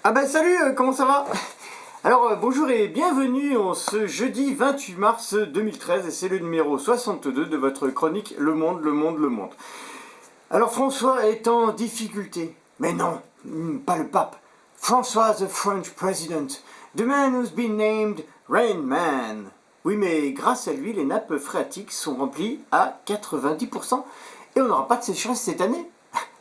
Ah bah salut, comment ça va? Alors bonjour et bienvenue en ce jeudi 28 mars 2013 et c'est le numéro 62 de votre chronique Le Monde, Le Monde, Le Monde. Alors François est en difficulté. Mais non, pas le pape. François the French President, the man who's been named Rain Man. Oui mais grâce à lui, les nappes phréatiques sont remplies à 90% et on n'aura pas de sécheresse cette année.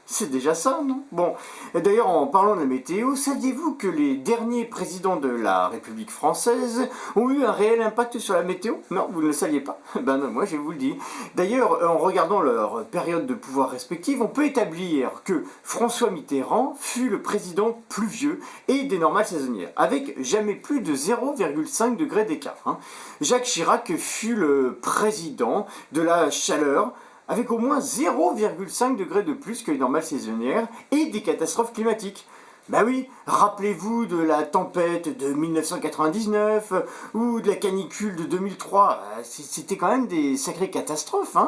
C'est déjà ça, non? Bon, d'ailleurs, en parlant de la météo, saviez-vous que les derniers présidents de la République française ont eu un réel impact sur la météo? Non, vous ne le saviez pas? Ben non, moi je vous le dis. D'ailleurs, en regardant leur période de pouvoir respective, on peut établir que François Mitterrand fut le président pluvieux et des normales saisonnières, avec jamais plus de 0,5 degrés d'écart. Jacques Chirac fut le président de la chaleur, avec au moins 0,5 degrés de plus que les normales saisonnières et des catastrophes climatiques. Bah oui, rappelez-vous de la tempête de 1999 ou de la canicule de 2003, c'était quand même des sacrées catastrophes.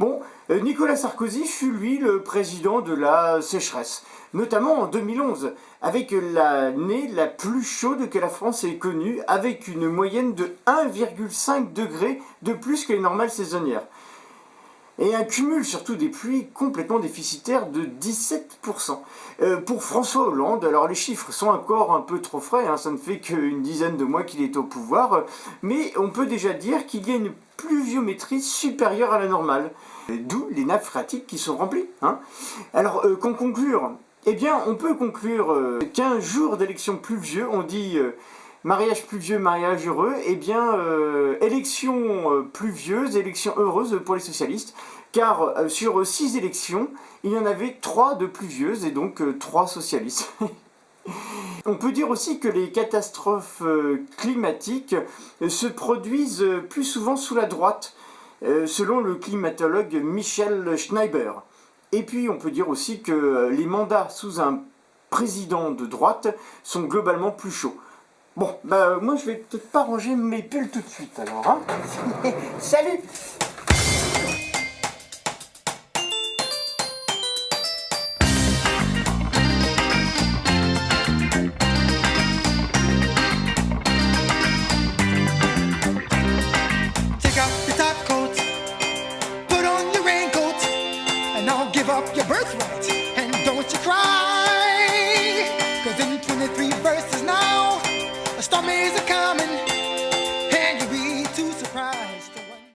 Bon, Nicolas Sarkozy fut lui le président de la sécheresse, notamment en 2011, avec l'année la plus chaude que la France ait connue, avec une moyenne de 1,5 degré de plus que les normales saisonnières. Et un cumul surtout des pluies complètement déficitaires de 17%. Pour François Hollande, alors les chiffres sont encore un peu trop frais, ça ne fait qu'une dizaine de mois qu'il est au pouvoir, mais on peut déjà dire qu'il y a une pluviométrie supérieure à la normale, d'où les nappes phréatiques qui sont remplies. Alors, qu'en conclure? Eh bien, on peut conclure qu'un jour d'élection pluvieux, on dit mariage pluvieux, mariage heureux, eh bien, élection pluvieuse, élection heureuse pour les socialistes, car sur 6 élections, il y en avait 3 de pluvieuses et donc 3 socialistes. On peut dire aussi que les catastrophes climatiques se produisent plus souvent sous la droite, selon le climatologue Michel Schneiber. Et puis on peut dire aussi que les mandats sous un président de droite sont globalement plus chauds. Bon, bah moi je vais peut-être pas ranger mes pulls tout de suite alors, Salut!